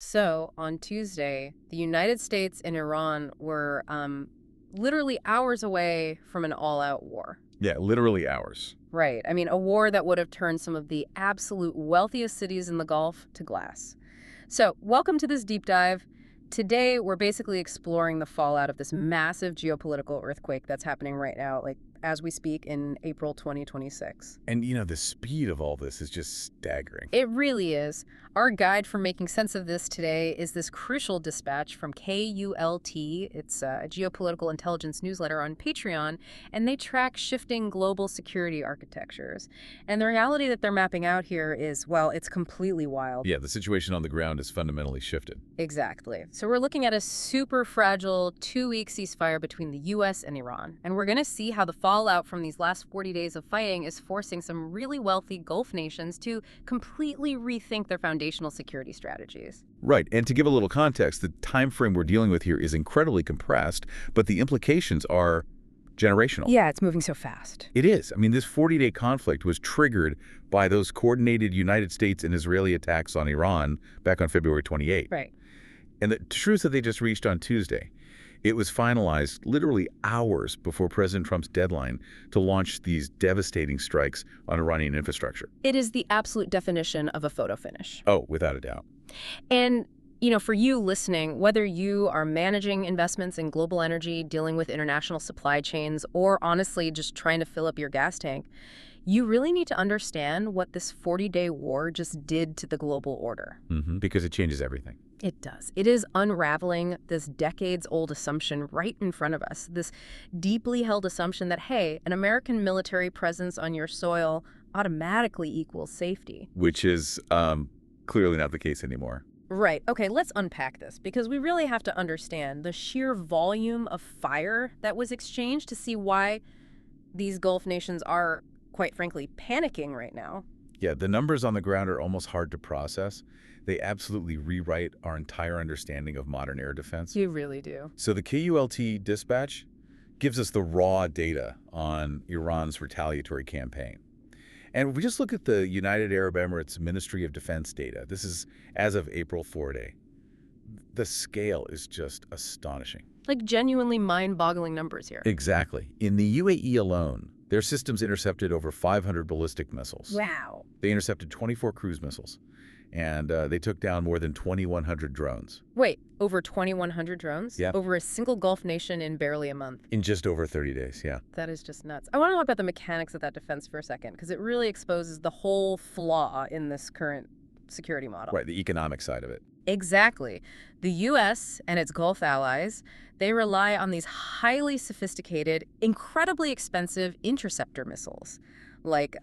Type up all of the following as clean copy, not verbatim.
So, on Tuesday, the United States and Iran were literally hours away from an all-out war. Yeah, literally hours. Right. I mean, a war that would have turned some of the absolute wealthiest cities in the Gulf to glass. So, welcome to this deep dive. Today, we're basically exploring the fallout of this massive geopolitical earthquake that's happening right now, like as we speak in April 2026. And, the speed of all this is just staggering. It really is. Our guide for making sense of this today is this crucial dispatch from KULT. It's a geopolitical intelligence newsletter on Patreon, and they track shifting global security architectures. And the reality that they're mapping out here is, well, it's completely wild. Yeah, the situation on the ground is fundamentally shifted. Exactly. So we're looking at a super fragile 2-week ceasefire between the U.S. and Iran. And we're going to see how the fallout from these last 40 days of fighting is forcing some really wealthy Gulf nations to completely rethink their foundational security strategies. Right, and to give a little context, the time frame we're dealing with here is incredibly compressed, but the implications are generational. Yeah, it's moving so fast. It is. I mean, this 40-day conflict was triggered by those coordinated United States and Israeli attacks on Iran back on February 28th. Right. And the truce that they just reached on Tuesday, it was finalized literally hours before President Trump's deadline to launch these devastating strikes on Iranian infrastructure. It is the absolute definition of a photo finish. Oh, without a doubt. And, for you listening, whether you are managing investments in global energy, dealing with international supply chains, or honestly just trying to fill up your gas tank, you really need to understand what this 40-day war just did to the global order. Because it changes everything. It does. It is unraveling this decades-old assumption right in front of us, this deeply held assumption that, hey, an American military presence on your soil automatically equals safety. Which is clearly not the case anymore. Right. Okay, let's unpack this because we really have to understand the sheer volume of fire that was exchanged to see why these Gulf nations are, quite frankly, panicking right now. Yeah, the numbers on the ground are almost hard to process. They absolutely rewrite our entire understanding of modern air defense. You really do. So the KULT dispatch gives us the raw data on Iran's retaliatory campaign. And if we just look at the United Arab Emirates Ministry of Defense data, this is as of April 4-day, the scale is just astonishing. Like genuinely mind-boggling numbers here. Exactly. In the UAE alone, their systems intercepted over 500 ballistic missiles. Wow. They intercepted 24 cruise missiles, and they took down more than 2,100 drones. Wait, over 2,100 drones? Yeah. Over a single Gulf nation in barely a month. In just over 30 days, yeah. That is just nuts. I want to talk about the mechanics of that defense for a second, because it really exposes the whole flaw in this current security model. Right, the economic side of it. Exactly. The U.S. and its Gulf allies, they rely on these highly sophisticated, incredibly expensive interceptor missiles, like,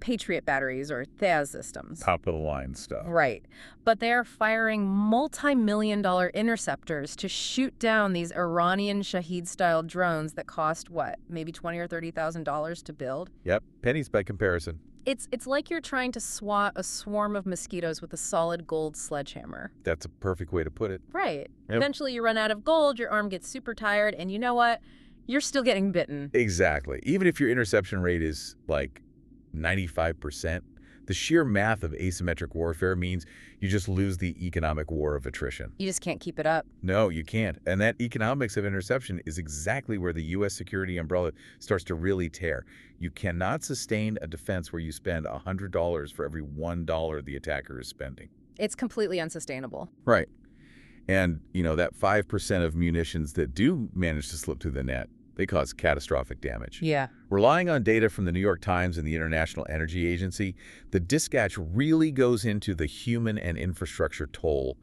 Patriot batteries or THAAD systems. Top-of-the-line stuff. Right. But they are firing multi-million-dollar interceptors to shoot down these Iranian Shahed-style drones that cost, what, maybe $20,000 or $30,000 to build? Yep, pennies by comparison. It's like you're trying to swat a swarm of mosquitoes with a solid gold sledgehammer. That's a perfect way to put it. Right. Yep. Eventually you run out of gold, your arm gets super tired, and you know what? You're still getting bitten. Exactly. Even if your interception rate is like 95%, the sheer math of asymmetric warfare means you just lose the economic war of attrition. You just can't keep it up. No, you can't. And that economics of interception is exactly where the U.S. security umbrella starts to really tear. You cannot sustain a defense where you spend $100 for every $1 the attacker is spending. It's completely unsustainable. Right. And, that 5% of munitions that do manage to slip through the net, they cause catastrophic damage. Yeah. Relying on data from the New York Times and the International Energy Agency, the dispatch really goes into the human and infrastructure toll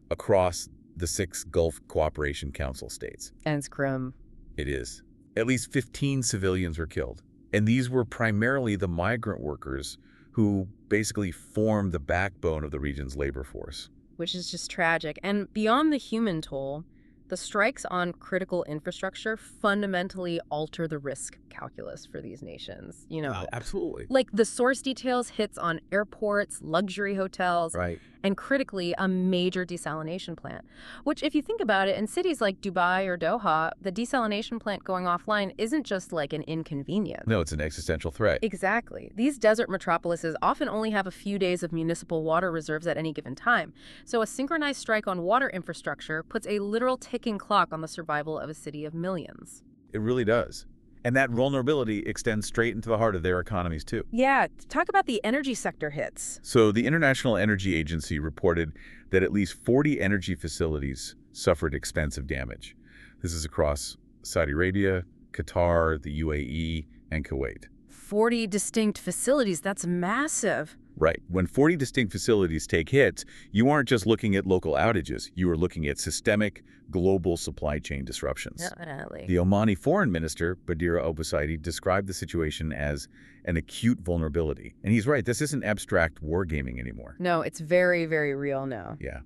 across the 6 Gulf Cooperation Council states. And it's grim. It is. At least 15 civilians were killed. And these were primarily the migrant workers who basically formed the backbone of the region's labor force. Which is just tragic. And beyond the human toll, the strikes on critical infrastructure fundamentally alter the risk calculus for these nations. Absolutely. Like the source details hits on airports, luxury hotels, Right. and critically, a major desalination plant. Which, if you think about it, in cities like Dubai or Doha, the desalination plant going offline isn't just like an inconvenience. No, it's an existential threat. Exactly. These desert metropolises often only have a few days of municipal water reserves at any given time. So a synchronized strike on water infrastructure puts a literal ticking clock on the survival of a city of millions. It really does. And that vulnerability extends straight into the heart of their economies, too. Yeah, talk about the energy sector hits. So the International Energy Agency reported that at least 40 energy facilities suffered extensive damage. This is across Saudi Arabia, Qatar, the UAE, and Kuwait. 40 distinct facilities, that's massive. Right. When 40 distinct facilities take hits, you aren't just looking at local outages. You are looking at systemic, global supply chain disruptions. Definitely. The Omani foreign minister, Badira Obaidi, described the situation as an acute vulnerability. And he's right. This isn't abstract wargaming anymore. No, it's very, very real now. Yeah.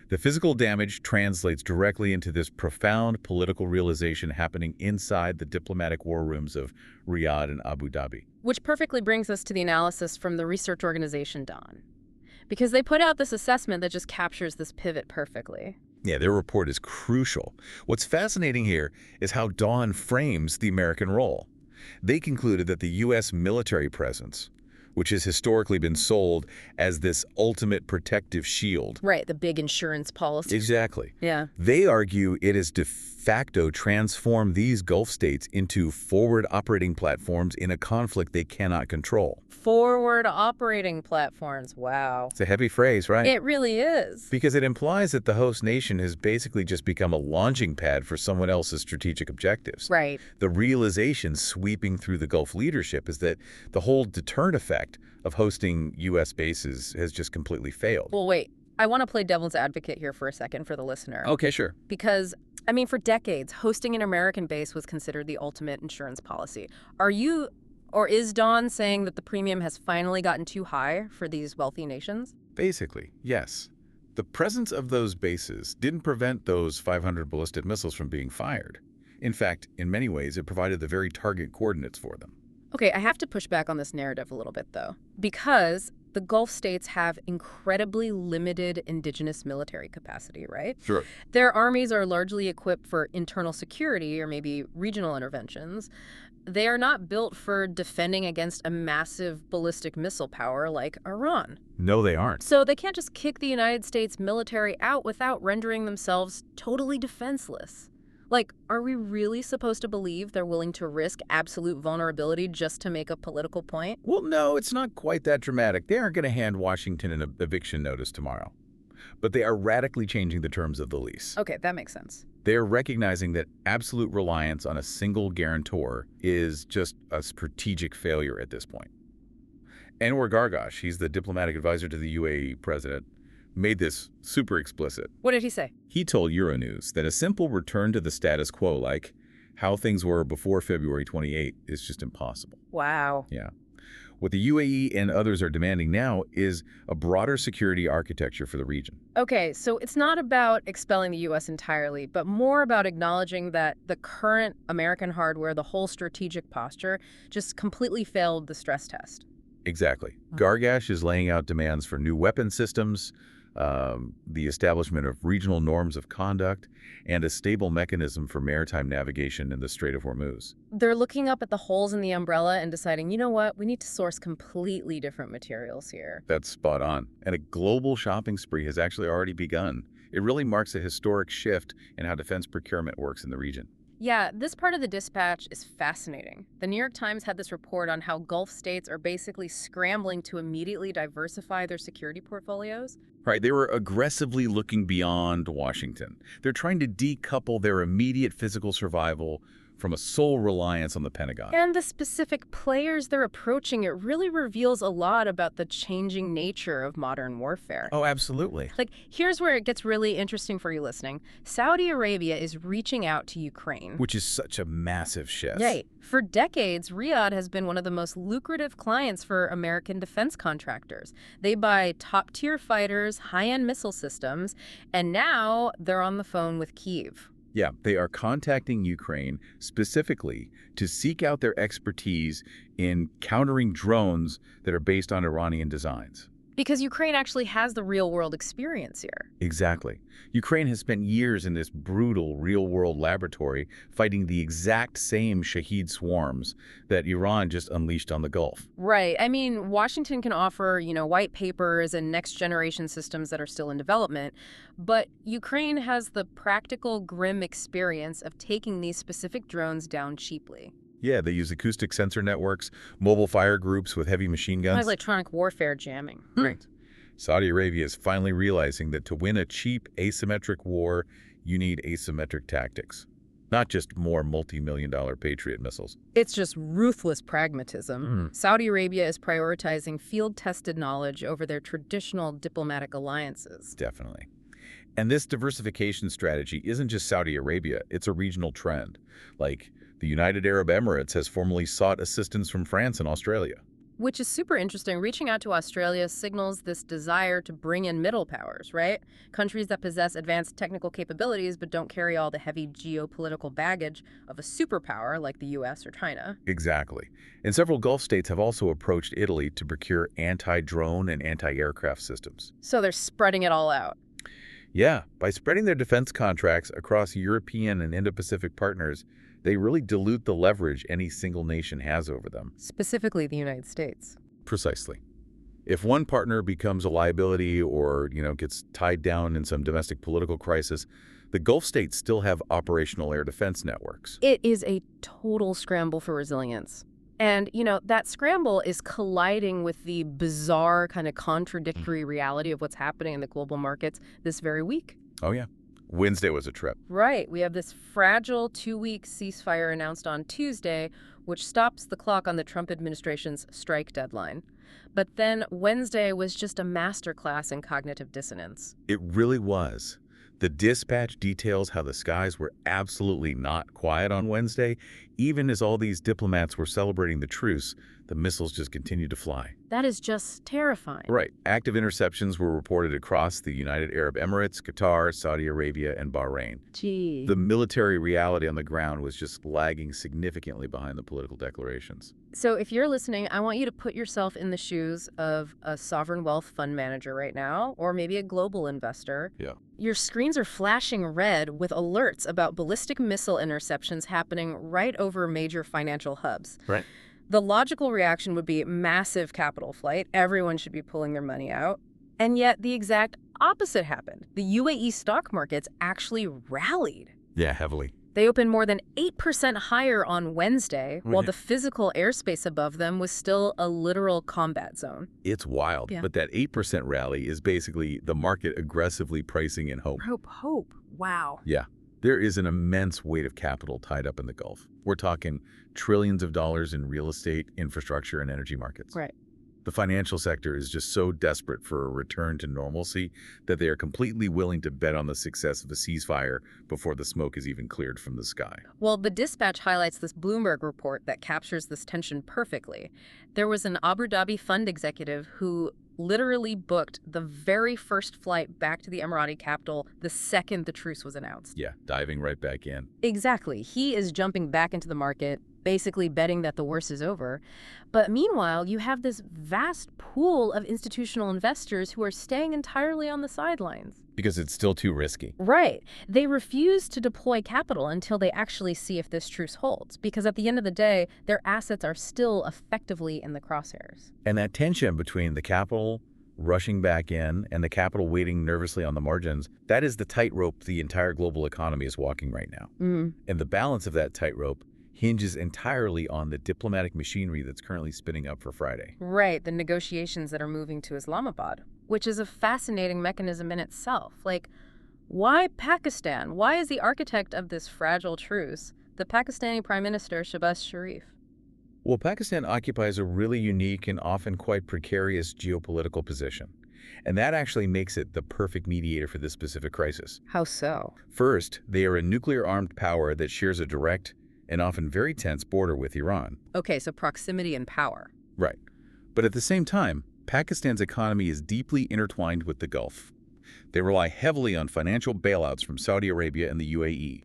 The physical damage translates directly into this profound political realization happening inside the diplomatic war rooms of Riyadh and Abu Dhabi. Which perfectly brings us to the analysis from the research organization Dawn. Because they put out this assessment that just captures this pivot perfectly. Yeah, their report is crucial. What's fascinating here is how Dawn frames the American role. They concluded that the U.S. military presence, which has historically been sold as this ultimate protective shield. Right, the big insurance policy. Exactly. Yeah. They argue it has de facto transformed these Gulf states into forward operating platforms in a conflict they cannot control. Forward operating platforms, wow. It's a heavy phrase, right? It really is. Because it implies that the host nation has basically just become a launching pad for someone else's strategic objectives. Right. The realization sweeping through the Gulf leadership is that the whole deterrent effect of hosting U.S. bases has just completely failed. Well, wait. I want to play devil's advocate here for a second for the listener. Okay, sure. Because, I mean, for decades, hosting an American base was considered the ultimate insurance policy. Are you, or is Dawn saying that the premium has finally gotten too high for these wealthy nations? Basically, yes. The presence of those bases didn't prevent those 500 ballistic missiles from being fired. In fact, in many ways, it provided the very target coordinates for them. Okay, I have to push back on this narrative a little bit, though, because the Gulf states have incredibly limited indigenous military capacity, right? Sure. Their armies are largely equipped for internal security or maybe regional interventions. They are not built for defending against a massive ballistic missile power like Iran. No, they aren't. So they can't just kick the United States military out without rendering themselves totally defenseless. Like, are we really supposed to believe they're willing to risk absolute vulnerability just to make a political point? Well, no, it's not quite that dramatic. They aren't going to hand Washington an eviction notice tomorrow. But they are radically changing the terms of the lease. Okay, that makes sense. They are recognizing that absolute reliance on a single guarantor is just a strategic failure at this point. Anwar Gargash, he's the diplomatic advisor to the UAE president, made this super explicit. What did he say? He told Euronews that a simple return to the status quo, like how things were before February 28, is just impossible. Wow. Yeah. What the UAE and others are demanding now is a broader security architecture for the region. Okay, so it's not about expelling the U.S. entirely, but more about acknowledging that the current American hardware, the whole strategic posture, just completely failed the stress test. Exactly. Gargash is laying out demands for new weapon systems, the establishment of regional norms of conduct, and a stable mechanism for maritime navigation in the Strait of Hormuz. They're looking up at the holes in the umbrella and deciding, you know what, we need to source completely different materials here. That's spot on. And a global shopping spree has actually already begun. It really marks a historic shift in how defense procurement works in the region. Yeah, this part of the dispatch is fascinating. The New York Times had this report on how Gulf states are basically scrambling to immediately diversify their security portfolios. Right, they were aggressively looking beyond Washington. They're trying to decouple their immediate physical survival from a sole reliance on the Pentagon. And the specific players they're approaching, it really reveals a lot about the changing nature of modern warfare. Oh, absolutely. Like, here's where it gets really interesting for you listening. Saudi Arabia is reaching out to Ukraine. Which is such a massive shift. Right. For decades, Riyadh has been one of the most lucrative clients for American defense contractors. They buy top-tier fighters, high-end missile systems, and now they're on the phone with Kyiv. Yeah, they are contacting Ukraine specifically to seek out their expertise in countering drones that are based on Iranian designs. Because Ukraine actually has the real-world experience here. Exactly. Ukraine has spent years in this brutal real-world laboratory fighting the exact same Shahed swarms that Iran just unleashed on the Gulf. Right. I mean, Washington can offer, white papers and next-generation systems that are still in development, but Ukraine has the practical, grim experience of taking these specific drones down cheaply. Yeah, they use acoustic sensor networks, mobile fire groups with heavy machine Like guns. electronic warfare jamming. Right. Saudi Arabia is finally realizing that to win a cheap, asymmetric war, you need asymmetric tactics, not just more multi-million-dollar Patriot missiles. It's just ruthless pragmatism. Saudi Arabia is prioritizing field-tested knowledge over their traditional diplomatic alliances. Definitely. And this diversification strategy isn't just Saudi Arabia, it's a regional trend. Like, the United Arab Emirates has formally sought assistance from France and Australia. Which is super interesting. Reaching out to Australia signals this desire to bring in middle powers, right? Countries that possess advanced technical capabilities but don't carry all the heavy geopolitical baggage of a superpower like the US or China. Exactly. And several Gulf states have also approached Italy to procure anti-drone and anti-aircraft systems. So they're spreading it all out. Yeah, by spreading their defense contracts across European and Indo-Pacific partners, they really dilute the leverage any single nation has over them. Specifically the United States. Precisely. If one partner becomes a liability or, gets tied down in some domestic political crisis, the Gulf states still have operational air defense networks. It is a total scramble for resilience. And, that scramble is colliding with the bizarre kind of contradictory reality of what's happening in the global markets this very week. Oh, yeah. Wednesday was a trip. Right. We have this fragile 2-week ceasefire announced on Tuesday, which stops the clock on the Trump administration's strike deadline. But then Wednesday was just a masterclass in cognitive dissonance. It really was. The dispatch details how the skies were absolutely not quiet on Wednesday. Even as all these diplomats were celebrating the truce, the missiles just continued to fly. That is just terrifying. Right. Active interceptions were reported across the United Arab Emirates, Qatar, Saudi Arabia, and Bahrain. Gee. The military reality on the ground was just lagging significantly behind the political declarations. So if you're listening, I want you to put yourself in the shoes of a sovereign wealth fund manager right now, or maybe a global investor. Yeah. Your screens are flashing red with alerts about ballistic missile interceptions happening right over major financial hubs. Right. The logical reaction would be massive capital flight. Everyone should be pulling their money out. And yet the exact opposite happened. The UAE stock markets actually rallied. Yeah, heavily. They opened more than 8% higher on Wednesday, while the physical airspace above them was still a literal combat zone. It's wild, but that 8% rally is basically the market aggressively pricing in hope. Hope. Wow. Yeah. There is an immense weight of capital tied up in the Gulf. We're talking trillions of dollars in real estate, infrastructure, and energy markets. Right. The financial sector is just so desperate for a return to normalcy that they are completely willing to bet on the success of a ceasefire before the smoke is even cleared from the sky. Well, the dispatch highlights this Bloomberg report that captures this tension perfectly. There was an Abu Dhabi fund executive who literally booked the very first flight back to the Emirati capital the second the truce was announced. Yeah, diving right back in. Exactly. He is jumping back into the market, basically betting that the worst is over. But meanwhile, you have this vast pool of institutional investors who are staying entirely on the sidelines. Because it's still too risky. Right. They refuse to deploy capital until they actually see if this truce holds, because at the end of the day, their assets are still effectively in the crosshairs. And that tension between the capital rushing back in and the capital waiting nervously on the margins, that is the tightrope the entire global economy is walking right now. And the balance of that tightrope hinges entirely on the diplomatic machinery that's currently spinning up for Friday. Right, the negotiations that are moving to Islamabad, which is a fascinating mechanism in itself. Like, why Pakistan? Why is the architect of this fragile truce the Pakistani Prime Minister Shehbaz Sharif? Well, Pakistan occupies a really unique and often quite precarious geopolitical position. And that actually makes it the perfect mediator for this specific crisis. How so? First, they are a nuclear-armed power that shares a direct and often very tense border with Iran. Okay, so proximity and power. Right. But at the same time, Pakistan's economy is deeply intertwined with the Gulf. They rely heavily on financial bailouts from Saudi Arabia and the UAE.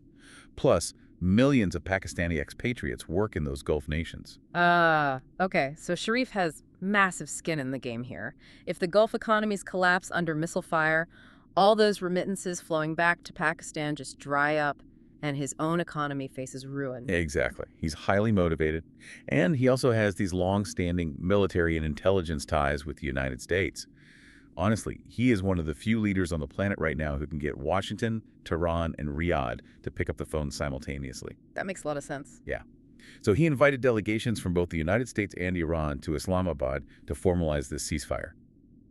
Plus, millions of Pakistani expatriates work in those Gulf nations. Okay, so Sharif has Massive skin in the game here. If the Gulf economies collapse under missile fire, all those remittances flowing back to Pakistan just dry up, and his own economy faces ruin. Exactly. He's highly motivated, and he also has these long-standing military and intelligence ties with the United States. Honestly, he is one of the few leaders on the planet right now who can get Washington, Tehran, and Riyadh to pick up the phone simultaneously. That makes a lot of sense. Yeah. So he invited delegations from both the United States and Iran to Islamabad to formalize this ceasefire.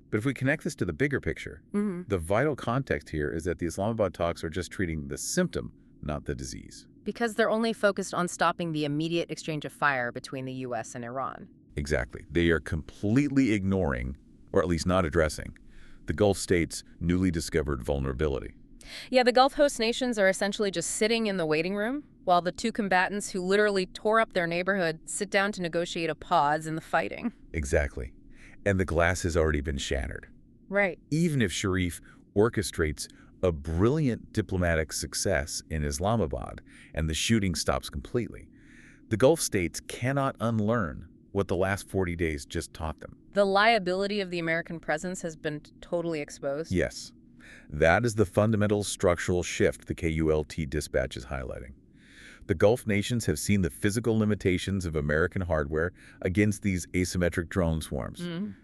But if we connect this to the bigger picture, the vital context here is that the Islamabad talks are just treating the symptom, not the disease. Because they're only focused on stopping the immediate exchange of fire between the U.S. and Iran. Exactly. They are completely ignoring, or at least not addressing, the Gulf states' newly discovered vulnerability. Yeah, the Gulf host nations are essentially just sitting in the waiting room while the two combatants who literally tore up their neighborhood sit down to negotiate a pause in the fighting. Exactly. And the glass has already been shattered. Right. Even if Sharif orchestrates a brilliant diplomatic success in Islamabad and the shooting stops completely, the Gulf states cannot unlearn what the last 40 days just taught them. The liability of the American presence has been totally exposed. Yes. That is the fundamental structural shift the KULT dispatch is highlighting. The Gulf nations have seen the physical limitations of American hardware against these asymmetric drone swarms.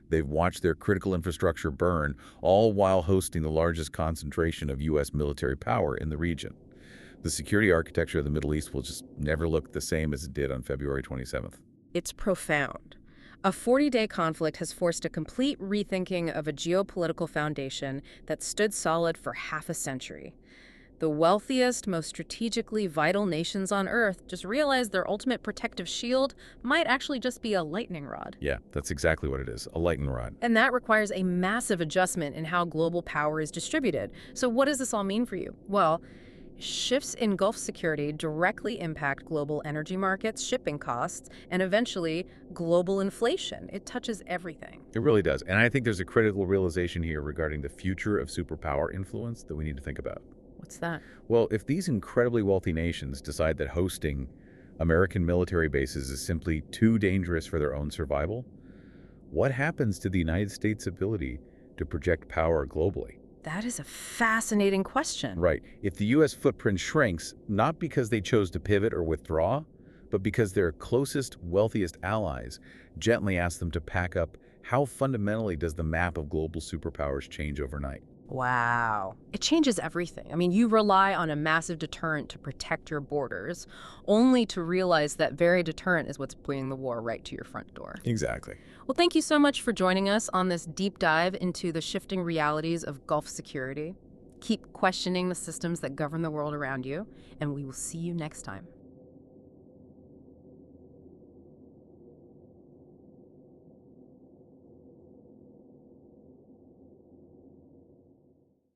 They've watched their critical infrastructure burn, all while hosting the largest concentration of U.S. military power in the region. The security architecture of the Middle East will just never look the same as it did on February 27th. It's profound. A 40-day conflict has forced a complete rethinking of a geopolitical foundation that stood solid for half a century. The wealthiest, most strategically vital nations on Earth just realized their ultimate protective shield might actually just be a lightning rod. Yeah, that's exactly what it is, a lightning rod. And that requires a massive adjustment in how global power is distributed. So what does this all mean for you? Well, shifts in Gulf security directly impact global energy markets, shipping costs, and eventually global inflation. It touches everything. It really does. And I think there's a critical realization here regarding the future of superpower influence that we need to think about. What's that? Well, if these incredibly wealthy nations decide that hosting American military bases is simply too dangerous for their own survival, what happens to the United States' ability to project power globally? That is a fascinating question. Right. If the U.S. footprint shrinks, not because they chose to pivot or withdraw, but because their closest, wealthiest allies gently ask them to pack up, how fundamentally does the map of global superpowers change overnight? Wow. It changes everything. I mean, you rely on a massive deterrent to protect your borders, only to realize that very deterrent is what's bringing the war right to your front door. Exactly. Well, thank you so much for joining us on this deep dive into the shifting realities of Gulf security. Keep questioning the systems that govern the world around you, and we will see you next time.